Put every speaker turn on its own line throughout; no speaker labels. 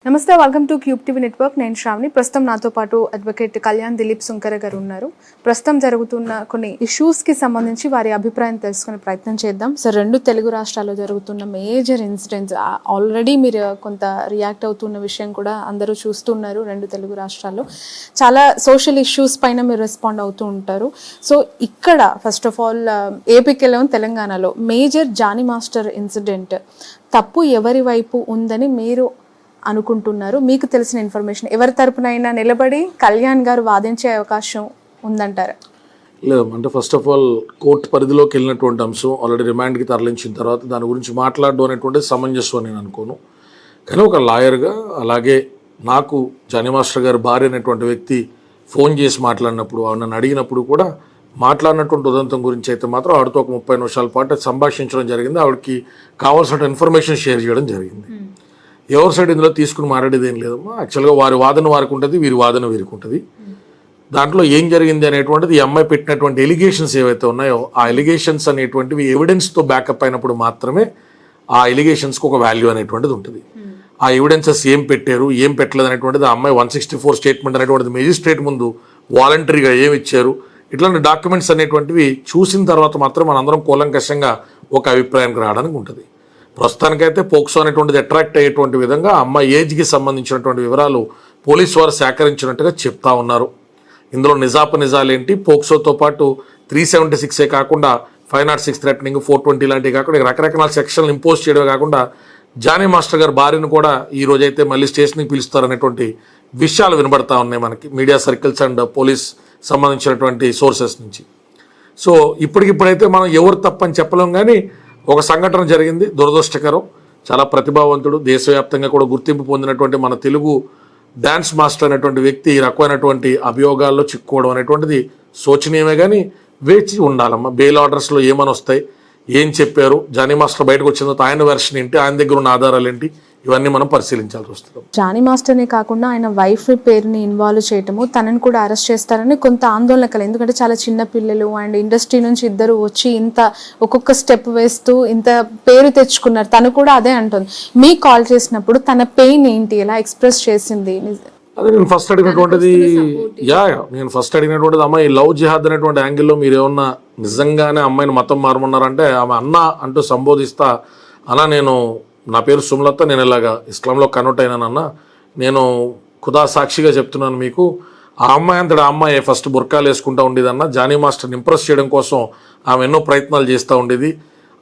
నమస్తే, welcome to cube TV network. నేను శ్రావణి. ప్రస్తుతం నాతో పాటు అడ్వకేట్ కళ్యాణ్ దిలీప్ సుంకర గారు ఉన్నారు. ప్రస్తుతం జరుగుతున్న కొన్ని ఇష్యూస్కి సంబంధించి వారి అభిప్రాయం తెలుసుకునే ప్రయత్నం చేద్దాం. సార్, రెండు తెలుగు రాష్ట్రాల్లో జరుగుతున్న మేజర్ ఇన్సిడెంట్స్, ఆల్రెడీ మీరు కొంత రియాక్ట్ అవుతున్న విషయం కూడా అందరూ చూస్తున్నారు. రెండు తెలుగు రాష్ట్రాల్లో చాలా సోషల్ ఇష్యూస్ పైన మీరు రెస్పాండ్ అవుతూ ఉంటారు. సో ఇక్కడ ఫస్ట్ ఆఫ్ ఆల్ ఏపీలో తెలంగాణలో మేజర్ జానీ మాస్టర్ ఇన్సిడెంట్ తప్పు ఎవరి వైపు ఉందని మీరు అనుకుంటున్నారు? మీకు తెలిసిన ఇన్ఫర్మేషన్ ఎవరి తరపునైనా నిలబడి కళ్యాణ్ గారు వాదించే అవకాశం ఉందంటారా?
లేదు, అంటే ఫస్ట్ ఆఫ్ ఆల్ కోర్టు పరిధిలోకి వెళ్ళినటువంటి అంశం ఆల్రెడీ రిమాండ్కి తరలించిన తర్వాత దాని గురించి మాట్లాడడం అనేటువంటిది సమంజసం నేను అనుకోను. కానీ ఒక లాయర్గా, అలాగే నాకు జానీ మాస్టర్ గారు భార్య అనేటువంటి వ్యక్తి ఫోన్ చేసి మాట్లాడినప్పుడు, నన్ను అడిగినప్పుడు కూడా మాట్లాడినటువంటి ఉదంతం గురించి అయితే మాత్రం ఆవిడతో ఒక 30 నిమిషాల పాటు సంభాషించడం జరిగింది. ఆవిడకి కావాల్సిన ఇన్ఫర్మేషన్ షేర్ చేయడం జరిగింది. ఎవరి సైడ్ ఇందులో తీసుకుని మాట్లాడేది ఏం లేదమ్మా. యాక్చువల్గా వారి వాదన వారికి ఉంటుంది, వీరి వాదన వీరికి ఉంటుంది. దాంట్లో ఏం జరిగింది అనేటువంటిది ఈ అమ్మాయి పెట్టినటువంటి ఎలిగేషన్స్ ఏవైతే ఉన్నాయో ఆ ఎలిగేషన్స్ అనేటువంటివి ఎవిడెన్స్తో బ్యాకప్ అయినప్పుడు మాత్రమే ఆ ఎలిగేషన్స్కి ఒక వాల్యూ అనేటువంటిది ఉంటుంది. ఆ ఎవిడెన్సెస్ ఏం పెట్టారు, ఏం పెట్టలేదు అనేటువంటిది ఆ అమ్మాయి 164 స్టేట్మెంట్ అనేటువంటిది మేజిస్ట్రేట్ ముందు వాలంటరీగా ఏమి ఇచ్చారు, ఇట్లాంటి డాక్యుమెంట్స్ అనేటువంటివి చూసిన తర్వాత మాత్రం మనందరం కూలంకషంగా ఒక అభిప్రాయానికి రావడానికి ఉంటుంది. ప్రస్తుతానికైతే పోక్సో అనేటువంటిది అట్రాక్ట్ అయ్యేటువంటి విధంగా అమ్మాయి ఏజ్కి సంబంధించినటువంటి వివరాలు పోలీసు వారు సేకరించినట్టుగా చెప్తా ఉన్నారు. ఇందులో నిజాలేంటి, పోక్సోతో పాటు 376 కాకుండా 506 థ్రెటనింగ్, 420 లాంటివి కాకుండా రకరకాల సెక్షన్లు ఇంపోజ్ చేయడమే కాకుండా జానీ మాస్టర్ గారి భార్యను కూడా ఈ రోజైతే మళ్ళీ స్టేషన్కి పిలుస్తారనేటువంటి విషయాలు వినబడతా ఉన్నాయి మనకి మీడియా సర్కిల్స్ అండ్ పోలీస్ సంబంధించినటువంటి సోర్సెస్ నుంచి. సో ఇప్పటికిప్పుడైతే మనం ఎవరు తప్పని చెప్పలేం. కానీ ఒక సంఘటన జరిగింది, దురదృష్టకరం. చాలా ప్రతిభావంతుడు, దేశవ్యాప్తంగా కూడా గుర్తింపు పొందినటువంటి మన తెలుగు డ్యాన్స్ మాస్టర్ అనేటువంటి వ్యక్తి ఈ రకమైనటువంటి అభియోగాల్లో చిక్కుకోవడం అనేటువంటిది శోచనీయమే. కానీ వేచి ఉండాలమ్మా. బెయిల్ ఆర్డర్స్లో ఏమని వస్తాయి, ఏం చెప్పారు, జానీ మాస్టర్ బయటకు వచ్చిన తర్వాత ఆయన వెర్షన్ ఏంటి, ఆయన దగ్గర ఉన్న ఆధారాలు ఏంటి, ఇవన్నీ మనం పరిశీలించాల్సి వస్తుంది.
జానీ మాస్టర్నే కాకుండా ఆయన వైఫ్ పేరుని ఇన్వాల్వ్ చేయటము, తనని కూడా అరెస్ట్ చేస్తారని కొంత ఆందోళన కల. ఎందుకంటే చాలా చిన్న పిల్లలు అండ్ ఇండస్ట్రీ నుంచి ఇద్దరు వచ్చి ఇంత ఒక్కొక్క స్టెప్ వేస్తూ ఇంత పేరు తెచ్చుకున్నారు. తను కూడా అదే అంటుంది. మీ కాల్ చేసినప్పుడు తన పెయిన్ ఏంటి, ఎలా ఎక్స్ప్రెస్ చేసింది?
అదే నేను ఫస్ట్ అడిగినటువంటిది అమ్మాయి లవ్ జిహాద్ అనేటువంటి యాంగిల్లో మీరు ఏమన్నా నిజంగానే అమ్మాయిని మతం మారమన్నారంటే ఆమె అన్న అంటూ సంబోధిస్తా, అన్న నేను నా పేరు సుమలత, నేను ఇలాగా ఇస్లాంలో కన్వర్ట్ అయినానన్న, నేను ఖుదా సాక్షిగా చెప్తున్నాను మీకు, ఆ అమ్మాయి అంతటా ఆ అమ్మాయి ఫస్ట్ బుర్కాలు వేసుకుంటూ ఉండేదన్న. జానీ మాస్టర్ని ఇంప్రెస్ చేయడం కోసం ఆమె ఎన్నో ప్రయత్నాలు చేస్తూ ఉండేది.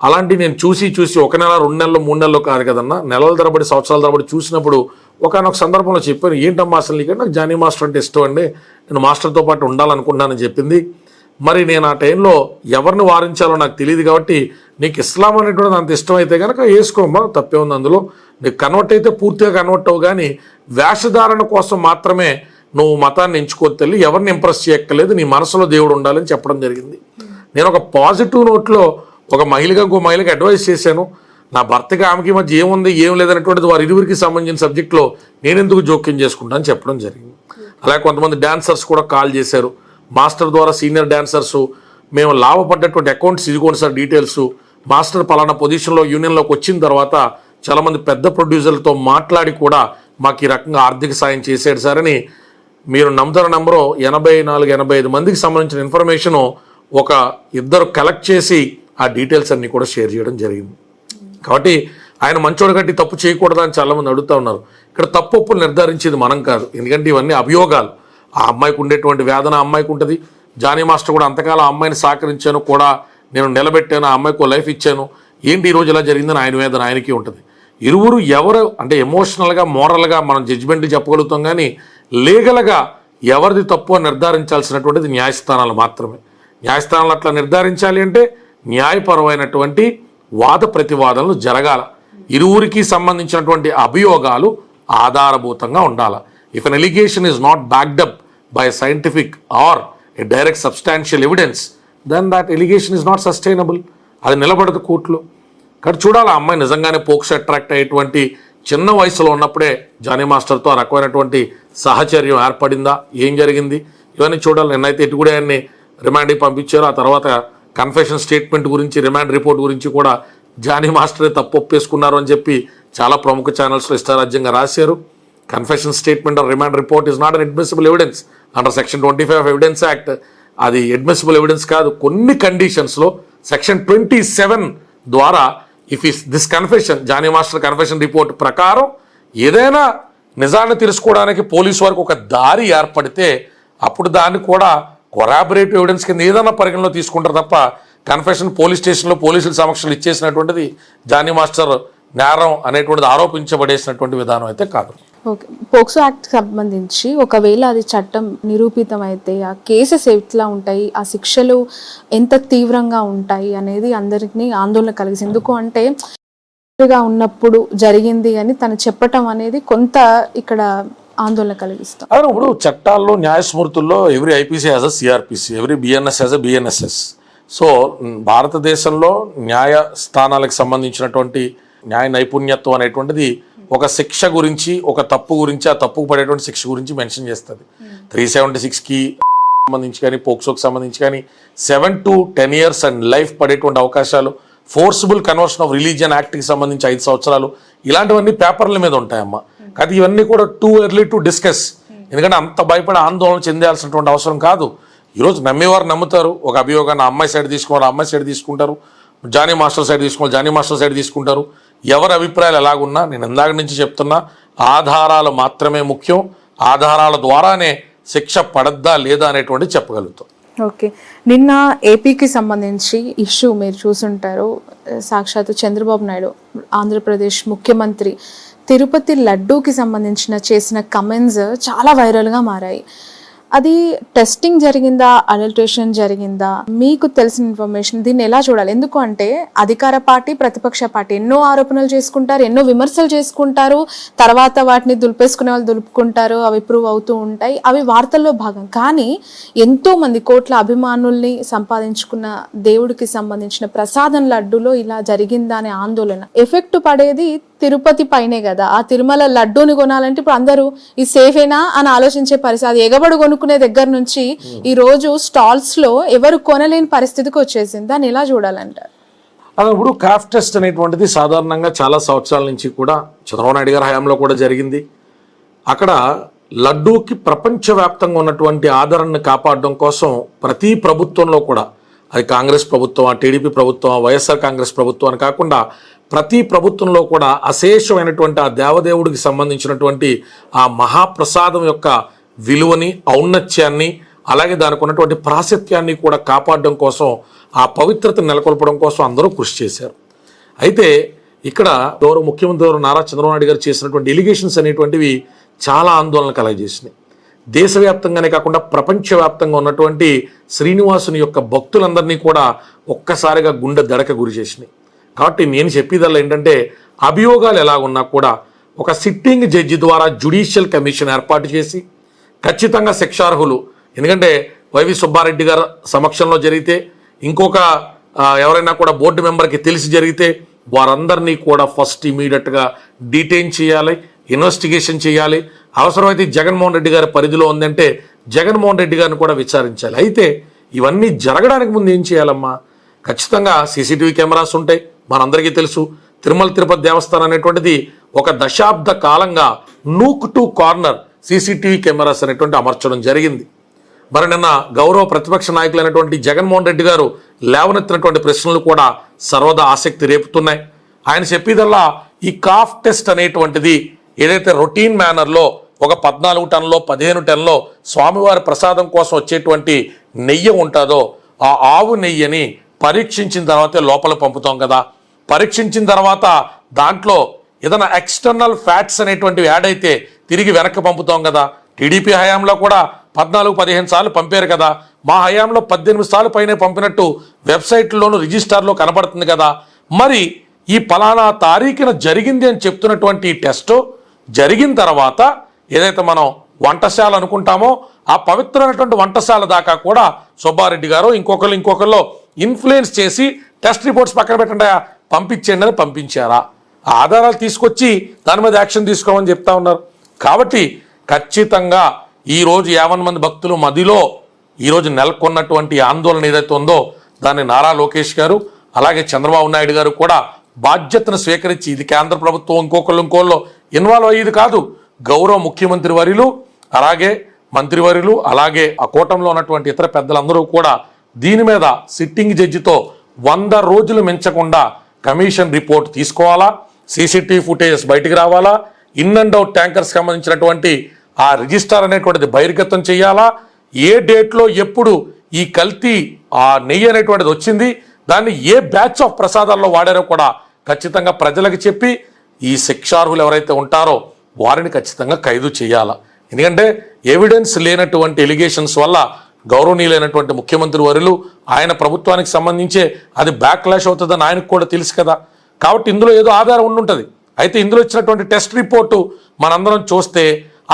అలాంటివి నేను చూసి 1 నెల 2 నెలలు 3 నెలలు కాదు కదన్నా, నెలల తరబడి సంవత్సరాల తరబడి చూసినప్పుడు ఒకనొక సందర్భంలో చెప్పాను, ఏంటమ్మా అసలు నీకంటే నాకు జానీ మాస్టర్ అంటే ఇష్టం అండి, నేను మాస్టర్తో పాటు ఉండాలనుకుంటున్నానని చెప్పింది. మరి నేను ఆ టైంలో ఎవరిని వారించాలో నాకు తెలియదు కాబట్టి నీకు ఇస్లాం అనేటువంటిది అంత ఇష్టం అయితే కనుక వేసుకోమ్మా, తప్పే ఉంది అందులో, నీకు కన్వర్ట్ అయితే పూర్తిగా కన్వర్ట్ అవ్వు, కానీ వేషధారణ కోసం మాత్రమే నువ్వు మతాన్ని ఎంచుకోవద్దు తల్లి, ఎవరిని ఇంప్రెస్ చేయక్కర్లేదు, నీ మనసులో దేవుడు ఉండాలని చెప్పడం జరిగింది. నేను ఒక పాజిటివ్ నోట్లో ఒక మహిళగా ఇంకో మహిళకి అడ్వైస్ చేశాను. నా భర్తకి ఆమెకి మధ్య ఏముంది ఏం లేదనేటువంటిది వారి ఇరువురికి సంబంధించిన సబ్జెక్ట్లో నేను ఎందుకు జోక్యం చేసుకుంటాను చెప్పడం జరిగింది. అలాగే కొంతమంది డాన్సర్స్ కూడా కాల్ చేశారు. మాస్టర్ ద్వారా సీనియర్ డాన్సర్స్ మేము లాభపడ్డటువంటి అకౌంట్స్ ఇదిగోండి సార్ డీటెయిల్స్, మాస్టర్ పలానా పొజిషన్లో యూనియన్లోకి వచ్చిన తర్వాత చాలామంది పెద్ద ప్రొడ్యూసర్లతో మాట్లాడి కూడా మాకు ఈ రకంగా ఆర్థిక సాయం చేశాడు సార్ అని, మీరు నమ్ముతారు నంబరు 84-85 మందికి సంబంధించిన ఇన్ఫర్మేషను ఒక ఇద్దరు కలెక్ట్ చేసి ఆ డీటెయిల్స్ అన్నీ కూడా షేర్ చేయడం జరిగింది. కాబట్టి ఆయన మంచోడు కట్టి తప్పు చేయకూడదని చాలామంది అడుగుతూ ఉన్నారు. ఇక్కడ తప్పు ఒప్పులు నిర్ధారించేది మనం కాదు, ఎందుకంటే ఇవన్నీ అభియోగాలు. ఆ అమ్మాయికి ఉండేటువంటి వేదన అమ్మాయికి ఉంటుంది. జానీ మాస్టర్ కూడా అంతకాలం ఆ అమ్మాయిని సహకరించాను కూడా, నేను నిలబెట్టాను, ఆ అమ్మాయికి లైఫ్ ఇచ్చాను, ఏంటి ఈరోజు ఇలా జరిగిందని ఆయన వేదన ఆయనకి ఉంటుంది. ఇరువురు ఎవరు అంటే ఎమోషనల్గా మోరల్గా మనం జడ్జిమెంట్లు చెప్పగలుగుతాం, కానీ లీగల్గా ఎవరిది తప్పు నిర్ధారించాల్సినటువంటిది న్యాయస్థానాలు మాత్రమే. న్యాయస్థానాలు అట్లా నిర్ధారించాలి అంటే న్యాయపరమైనటువంటి వాద ప్రతివాదనలు జరగాల. ఇరువురికి సంబంధించినటువంటి అభియోగాలు ఆధారభూతంగా ఉండాలి. If an allegation is not backed up by scientific or a direct substantial evidence, then that allegation is not sustainable. అది నిలబడదు కోర్టులో. కానీ చూడాలి, ఆ అమ్మాయి నిజంగానే పోక్సో అట్రాక్ట్ అయ్యేటువంటి చిన్న వయసులో ఉన్నప్పుడే జానీ మాస్టర్తో ఆ రకమైనటువంటి సహచర్యం ఏర్పడిందా, ఏం జరిగింది, ఇవన్నీ చూడాలి. నిన్నైతే ఇటు కూడా ఆయన్ని రిమాండ్కి పంపించారు. ఆ తర్వాత కన్ఫెషన్ స్టేట్మెంట్ గురించి, రిమాండ్ రిపోర్ట్ గురించి కూడా జానీ మాస్టరే తప్పు ఒప్పేసుకున్నారు అని చెప్పి చాలా ప్రముఖ ఛానల్స్లో ఇష్టారాజ్యంగా రాశారు. Confession statement or remand report is not an admissible evidence under section 25 of evidence act. అది అడ్మిసిబుల్ ఎవిడెన్స్ కాదు. కొన్ని కండిషన్స్లో సెక్షన్ 27 ద్వారా if is this confession, Jani master confession report ప్రకారం ఏదైనా నిజాన్ని తెలుసుకోవడానికి పోలీసు వారికి ఒక దారి ఏర్పడితే అప్పుడు దాన్ని కూడా కొరాబరేటివ్ ఎవిడెన్స్ కింద ఏదైనా పరిగణలో తీసుకుంటారు తప్ప కన్ఫెషన్ పోలీస్ స్టేషన్లో పోలీసుల సమక్షంలో ఇచ్చేసినటువంటిది జానీ మాస్టర్ నేరం అనేటువంటిది ఆరోపించబడేసినటువంటి విధానం అయితే కాదు.
ఓకే, పోక్సో యాక్ట్ సంబంధించి ఒకవేళ అది చట్టం నిరూపితం అయితే ఆ కేసెస్ ఎట్లా ఉంటాయి, ఆ శిక్షలు ఎంత తీవ్రంగా ఉంటాయి అనేది అందరికీ ఆందోళన కలిగింది. ఎందుకు అంటే ఉన్నప్పుడు జరిగింది అని తను చెప్పటం అనేది కొంత ఇక్కడ ఆందోళన కలిగిస్తాం.
అదే ఇప్పుడు చట్టాల్లో న్యాయస్మృతుల్లో every IPC has a CrPC, every BNS has a BNSS. So భారతదేశంలో న్యాయస్థానాలకు సంబంధించినటువంటి న్యాయ నైపుణ్యత్వం అనేటువంటిది ఒక శిక్ష గురించి, ఒక తప్పు గురించి, ఆ తప్పుకు పడేటువంటి శిక్ష గురించి మెన్షన్ చేస్తుంది. 376కి సంబంధించి కానీ, పోక్సోకి సంబంధించి కానీ 7 to 10 years అండ్ లైఫ్ పడేటువంటి అవకాశాలు, ఫోర్సిబుల్ కన్వర్షన్ ఆఫ్ రిలీజియన్ యాక్ట్కి సంబంధించి 5 సంవత్సరాలు, ఇలాంటివన్నీ పేపర్ల మీద ఉంటాయమ్మా. కానీ ఇవన్నీ కూడా టూ ఎర్లీ టు డిస్కస్. ఎందుకంటే అంత భయపడి ఆందోళన చెందాల్సినటువంటి అవసరం కాదు. ఈరోజు నమ్మేవారు నమ్ముతారు. ఒక అభియోగాన్ని అమ్మాయి సైడ్ తీసుకోవాలి, అమ్మాయి సైడ్ తీసుకుంటారు. జానీ మాస్టర్ సైడ్ తీసుకోవాలి, జానీ మాస్టర్ సైడ్ తీసుకుంటారు. ఎవరి అభిప్రాయాలు ఎలాగున్నా నేను ఇందాక నుంచి చెప్తున్నా, ఆధారాలు మాత్రమే ముఖ్యం. ఆధారాల ద్వారానే శిక్ష పడద్దా లేదా అనేటువంటి చెప్పగలుగుతాం.
ఓకే, నిన్న ఏపీకి సంబంధించి ఇష్యూ మీరు చూసుంటారు. సాక్షాత్తు చంద్రబాబు నాయుడు ఆంధ్రప్రదేశ్ ముఖ్యమంత్రి తిరుపతి లడ్డూకి సంబంధించిన చేసిన కమెంట్స్ చాలా వైరల్గా మారాయి. అది టెస్టింగ్ జరిగిందా, అడల్ట్రేషన్ జరిగిందా, మీకు తెలిసిన ఇన్ఫర్మేషన్ దీన్ని ఎలా చూడాలి? ఎందుకు అంటే అధికార పార్టీ, ప్రతిపక్ష పార్టీ ఎన్నో ఆరోపణలు చేసుకుంటారు, ఎన్నో విమర్శలు చేసుకుంటారు, తర్వాత వాటిని దులిపేసుకునే వాళ్ళు దులుపుకుంటారు, అవి ప్రూవ్ అవుతూ ఉంటాయి, అవి వార్తల్లో భాగం. కానీ ఎంతో మంది కోట్ల అభిమానుల్ని సంపాదించుకున్న దేవుడికి సంబంధించిన ప్రసాదం లడ్డూలో ఇలా జరిగిందా అనే ఆందోళన ఎఫెక్ట్ పడేది తిరుపతి పైనే కదా. ఆ తిరుమల లడ్డూని కొనాలంటే ఇప్పుడు అందరూ ఈ సేఫేనా అని ఆలోచించే పరిస్థితి. అది ఎగబడి కొనుక్కునే దగ్గర నుంచి ఈ రోజు స్టాల్స్ లో ఎవరు కొనలేని పరిస్థితికి వచ్చేసింది. దాన్ని ఎలా చూడాలంటారు?
అదే ఇప్పుడు కాఫ్ టెస్ట్ అనేటువంటిది సాధారణంగా చాలా సంవత్సరాల నుంచి కూడా చంద్రబాబు నాయుడు గారి హయాంలో కూడా జరిగింది. అక్కడ లడ్డూకి ప్రపంచవ్యాప్తంగా ఉన్నటువంటి ఆదరణను కాపాడడం కోసం ప్రతి ప్రభుత్వంలో కూడా, అది కాంగ్రెస్ ప్రభుత్వం, టీడీపీ ప్రభుత్వం, వైఎస్ఆర్ కాంగ్రెస్ ప్రభుత్వం అని కాకుండా ప్రతి ప్రభుత్వంలో కూడా అశేషమైనటువంటి ఆ దేవదేవుడికి సంబంధించినటువంటి ఆ మహాప్రసాదం యొక్క విలువని, ఔన్నత్యాన్ని, అలాగే దానికి ఉన్నటువంటి ప్రాశస్త్యాన్ని కూడా కాపాడడం కోసం, ఆ పవిత్రతను నెలకొల్పడం కోసం అందరూ కృషి చేశారు. అయితే ఇక్కడ గౌరవ ముఖ్యమంత్రి నారా చంద్రబాబు నాయుడు గారు చేసినటువంటి ఎలిగేషన్స్ అనేటువంటివి చాలా ఆందోళన కలగజేసినాయి. దేశవ్యాప్తంగానే కాకుండా ప్రపంచవ్యాప్తంగా ఉన్నటువంటి శ్రీనివాసుని యొక్క భక్తులందరినీ కూడా ఒక్కసారిగా గుండె దడక గురి చేసినాయి. కాబట్టి నేను చెప్పేదల్లా ఏంటంటే, అభియోగాలు ఎలా ఉన్నా కూడా ఒక సిట్టింగ్ జడ్జి ద్వారా జ్యుడిషియల్ కమిషన్ ఏర్పాటు చేసి ఖచ్చితంగా శిక్షార్హులు, ఎందుకంటే వైవి సుబ్బారెడ్డి గారి సమక్షంలో జరిగితే, ఇంకొక ఎవరైనా కూడా బోర్డు మెంబర్కి తెలిసి జరిగితే వారందరినీ కూడా ఫస్ట్ ఇమీడియట్గా డీటైన్ చేయాలి, ఇన్వెస్టిగేషన్ చేయాలి. అవసరమైతే జగన్మోహన్ రెడ్డి గారి పరిధిలో ఉందంటే జగన్మోహన్ రెడ్డి గారిని కూడా విచారించాలి. అయితే ఇవన్నీ జరగడానికి ముందు ఏం చేయాలమ్మా? ఖచ్చితంగా సీసీటీవీ కెమెరాస్ ఉంటాయి. మనందరికీ తెలుసు తిరుమల తిరుపతి దేవస్థానం అనేటువంటిది ఒక దశాబ్ద కాలంగా nook to corner CCTV cameras అనేటువంటి అమర్చడం జరిగింది. మరి నిన్న గౌరవ ప్రతిపక్ష నాయకులైనటువంటి జగన్మోహన్ రెడ్డి గారు లేవనెత్తినటువంటి ప్రశ్నలు కూడా సర్వదా ఆసక్తి రేపుతున్నాయి. ఆయన చెప్పేదల్లా ఈ కాఫ్ టెస్ట్ అనేటువంటిది ఏదైతే రొటీన్ మేనర్లో ఒక 14 టన్నులో 15 టన్నులో స్వామివారి ప్రసాదం కోసం వచ్చేటువంటి నెయ్యి ఉంటుందో ఆ ఆవు నెయ్యిని పరీక్షించిన తర్వాతే లోపల పంపుతాం కదా. పరీక్షించిన తర్వాత దాంట్లో ఏదైనా ఎక్స్టర్నల్ ఫ్యాట్స్ అనేటువంటివి యాడ్ అయితే తిరిగి వెనక్కి పంపుతాం కదా. టీడీపీ హయాంలో కూడా 14-15 సార్లు పంపారు కదా. మా హయాంలో 18 సార్లు పైనే పంపినట్టు వెబ్సైట్లోను రిజిస్టార్లో కనబడుతుంది కదా. మరి ఈ పలానా తారీఖున జరిగింది అని చెప్తున్నటువంటి టెస్ట్ జరిగిన తర్వాత ఏదైతే మనం వంటశాల అనుకుంటామో ఆ పవిత్రమైనటువంటి వంటశాల దాకా కూడా సుబ్బారెడ్డి గారు ఇంకొకళ్ళు ఇన్ఫ్లుయెన్స్ చేసి టెస్ట్ రిపోర్ట్స్ పక్కన పెట్టండి, పంపించండి అని పంపించారా? ఆధారాలు తీసుకొచ్చి దాని మీద యాక్షన్ తీసుకోమని చెప్తా ఉన్నారు. కాబట్టి ఖచ్చితంగా ఈరోజు 50 మంది భక్తులు మదిలో ఈరోజు నెలకొన్నటువంటి ఆందోళన ఏదైతే ఉందో దాన్ని నారా లోకేష్ గారు అలాగే చంద్రబాబు నాయుడు గారు కూడా బాధ్యతను స్వీకరించి, ఇది కేంద్ర ప్రభుత్వం ఇంకోళ్ళు ఇన్వాల్వ్ అయ్యేది కాదు. గౌరవ ముఖ్యమంత్రి వర్యులు, అలాగే మంత్రివర్యులు, అలాగే ఆ కూటమిలో ఉన్నటువంటి ఇతర పెద్దలందరూ కూడా దీని మీద సిట్టింగ్ జడ్జితో 100 రోజులు మించకుండా కమిషన్ రిపోర్ట్ తీసుకోవాలా, సీసీటీవీ ఫుటేజెస్ బయటికి రావాలా, ఇన్ అండ్ అవుట్ ట్యాంకర్స్ సంబంధించినటువంటి ఆ రిజిస్టర్ అనేటువంటిది బహిర్గతం చేయాలా, ఏ డేట్లో ఎప్పుడు ఈ కల్తీ ఆ నెయ్యి అనేటువంటిది వచ్చింది, దాన్ని ఏ బ్యాచ్ ఆఫ్ ప్రసాదాల్లో వాడారో కూడా ఖచ్చితంగా ప్రజలకు చెప్పి ఈ శిక్షార్హులు ఎవరైతే ఉంటారో వారిని ఖచ్చితంగా ఖైదు చేయాలా. ఎందుకంటే ఎవిడెన్స్ లేనటువంటి ఎలిగేషన్స్ వల్ల గౌరవనీయులైనటువంటి ముఖ్యమంత్రి వర్యులు ఆయన ప్రభుత్వానికి సంబంధించే అది బ్యాక్లాష్ అవుతుందని ఆయనకు కూడా తెలుసు కదా. కాబట్టి ఇందులో ఏదో ఆధారం ఉండుంటుంది. అయితే ఇందులో ఇచ్చినటువంటి టెస్ట్ రిపోర్టు మనందరం చూస్తే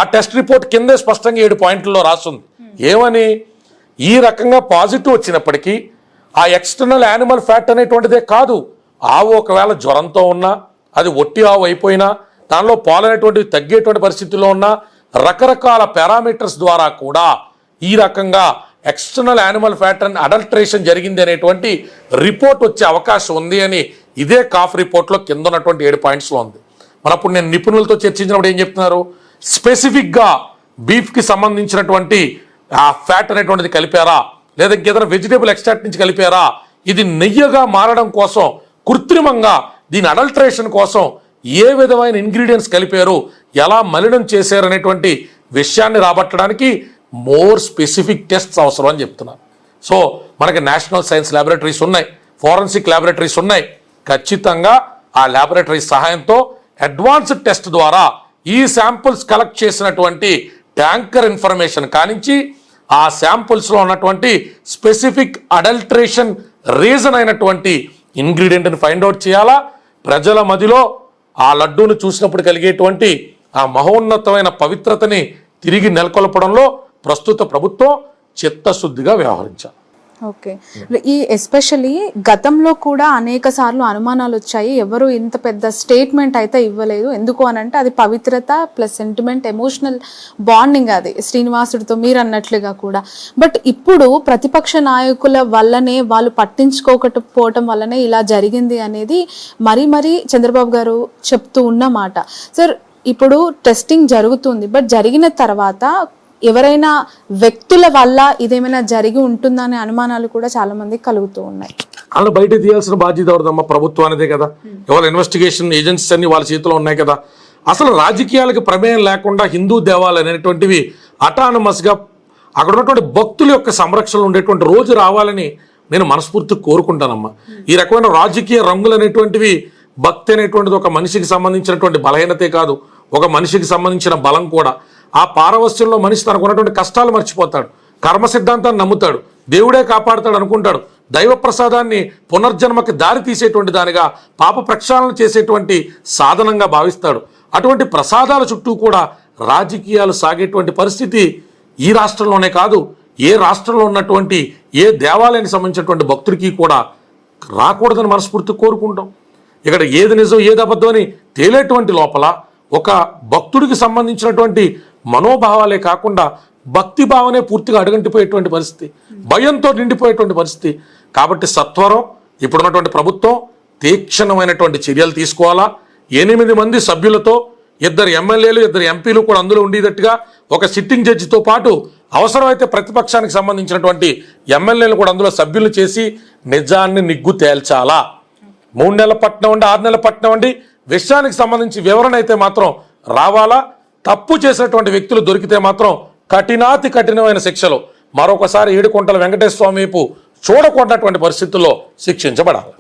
ఆ టెస్ట్ రిపోర్ట్ కిందే స్పష్టంగా 7 పాయింట్లలో రాస్తుంది. ఏమని, ఈ రకంగా పాజిటివ్ వచ్చినప్పటికీ ఆ ఎక్స్టర్నల్ యానిమల్ ఫ్యాట్ అనేటువంటిదే కాదు, ఆవు ఒకవేళ జ్వరంతో ఉన్నా, అది ఒట్టి ఆవు అయిపోయినా, దానిలో పాలు అనేటువంటివి తగ్గేటువంటి పరిస్థితుల్లో ఉన్నా, రకరకాల పారామీటర్స్ ద్వారా కూడా ఈ రకంగా external animal fat and adulteration జరిగింది అనేటువంటి రిపోర్ట్ వచ్చే అవకాశం ఉంది అని ఇదే కాఫ్ రిపోర్ట్లో కింద ఉన్నటువంటి 7 పాయింట్స్లో ఉంది. మనప్పుడు నేను నిపుణులతో చర్చించినప్పుడు ఏం చెప్తున్నారు, స్పెసిఫిక్గా బీఫ్కి సంబంధించినటువంటి ఆ ఫ్యాట్ అనేటువంటిది కలిపారా, లేదా ఇంకేదైనా వెజిటేబుల్ ఎక్స్ట్రాక్ట్ నుంచి కలిపారా, ఇది నెయ్యగా మారడం కోసం కృత్రిమంగా దీని అడల్ట్రేషన్ కోసం ఏ విధమైన ఇంగ్రీడియంట్స్ కలిపారు, ఎలా మలినం చేశారు అనేటువంటి విషయాన్ని రాబట్టడానికి మోర్ స్పెసిఫిక్ టెస్ట్స్ అవసరం అని చెప్తున్నారు. సో మనకి నేషనల్ సైన్స్ ల్యాబొరేటరీస్ ఉన్నాయి, ఫోరెన్సిక్ ల్యాబొరేటరీస్ ఉన్నాయి. ఖచ్చితంగా ఆ ల్యాబొరేటరీ సహాయంతో అడ్వాన్స్డ్ టెస్ట్ ద్వారా ఈ శాంపుల్స్ కలెక్ట్ చేసినటువంటి ట్యాంకర్ ఇన్ఫర్మేషన్ కానించి ఆ శాంపుల్స్లో ఉన్నటువంటి స్పెసిఫిక్ అడల్ట్రేషన్ రీజన్ అయినటువంటి ఇంగ్రీడియంట్ని ఫైండ్ అవుట్ చేయాలా. ప్రజల మధ్యలో ఆ లడ్డూను చూసినప్పుడు కలిగేటువంటి ఆ మహోన్నతమైన పవిత్రతని తిరిగి నెలకొల్పడంలో ప్రస్తుత ప్రభుత్వం చిత్తశుద్ధిగా వ్యవహరించాలి.
ఓకే, ఈ ఎస్పెషల్లీ గతంలో కూడా అనేక సార్లు అనుమానాలు వచ్చాయి. ఎవరు ఇంత పెద్ద స్టేట్మెంట్ అయితే ఇవ్వలేదు. ఎందుకు అని అంటే అది పవిత్రత ప్లస్ సెంటిమెంట్, ఎమోషనల్ బాండింగ్ అది శ్రీనివాసుడితో మీరు అన్నట్లుగా కూడా. బట్ ఇప్పుడు ప్రతిపక్ష నాయకుల వల్లనే, వాళ్ళు పట్టించుకోకపోవటం వల్లనే ఇలా జరిగింది అనేది మరీ చంద్రబాబు గారు చెప్తూ ఉన్నమాట. సార్, ఇప్పుడు టెస్టింగ్ జరుగుతుంది, బట్ జరిగిన తర్వాత ఎవరైనా వ్యక్తుల వల్ల ఇదేమైనా జరిగి ఉంటుందా అనే అనుమానాలు కూడా చాలా మందికి కలుగుతూ ఉన్నాయి.
అలా బయట తీయాల్సిన బాధ్యత ఎవరిదమ్మా, ప్రభుత్వానిదే కదా. ఎవరు ఇన్వెస్టిగేషన్ ఏజెన్సీస్ అన్ని వాళ్ళ చేతిలో ఉన్నాయి కదా. అసలు రాజకీయాలకు ప్రమేయం లేకుండా హిందూ దేవాలయాలు అనేటువంటివి అటానమస్గా అక్కడ ఉన్నటువంటి భక్తుల యొక్క సంరక్షణలో ఉండేటువంటి రోజు రావాలని నేను మనస్ఫూర్తిగా కోరుకుంటానమ్మా. ఈ రకమైన రాజకీయ రంగులు అనేటువంటివి, భక్తి అనేటువంటిది ఒక మనిషికి సంబంధించినటువంటి బలహీనతే కాదు, ఒక మనిషికి సంబంధించిన బలం కూడా. ఆ పారవస్యంలో మనిషి తనకు ఉన్నటువంటి కష్టాలు మర్చిపోతాడు, కర్మ సిద్ధాంతాన్ని నమ్ముతాడు, దేవుడే కాపాడుతాడు అనుకుంటాడు, దైవ ప్రసాదాన్ని పునర్జన్మకి దారి తీసేటువంటి దానిగా, పాప ప్రక్షాళన చేసేటువంటి సాధనంగా భావిస్తాడు. అటువంటి ప్రసాదాల చుట్టూ కూడా రాజకీయాలు సాగేటువంటి పరిస్థితి ఈ రాష్ట్రంలోనే కాదు, ఏ రాష్ట్రంలో ఉన్నటువంటి ఏ దేవాలయానికి సంబంధించినటువంటి భక్తుడికి కూడా రాకూడదని మనస్ఫూర్తి కోరుకుంటాం. ఇక్కడ ఏది నిజం ఏది అబద్ధం అని తేలేటువంటి లోపల ఒక భక్తుడికి సంబంధించినటువంటి మనోభావాలే కాకుండా భక్తి భావనే పూర్తిగా అడుగంటిపోయేటువంటి పరిస్థితి, భయంతో నిండిపోయేటువంటి పరిస్థితి. కాబట్టి సత్వరం ఇప్పుడున్నటువంటి ప్రభుత్వం తీక్షణమైనటువంటి చర్యలు తీసుకోవాలా. 8 మంది సభ్యులతో 2 ఎమ్మెల్యేలు 2 ఎంపీలు కూడా అందులో ఉండేటట్టుగా ఒక సిట్టింగ్ జడ్జితో పాటు అవసరమైతే ప్రతిపక్షానికి సంబంధించినటువంటి ఎమ్మెల్యేలు కూడా అందులో సభ్యులు చేసి నిజాన్ని నిగ్గు తేల్చాలా. 3 నెలల పట్టినవ్వండి, 6 నెలల పట్టినవ్వండి, విషయానికి సంబంధించి వివరణ అయితే మాత్రం రావాలా. తప్పు చేసినటువంటి వ్యక్తులు దొరికితే మాత్రం కఠినాతి కఠినమైన శిక్షలు మరొకసారి ఏడుకొండల వెంకటేశ్వర స్వామి వైపు చూడకూడనటువంటి పరిస్థితుల్లో శిక్షించబడాలి.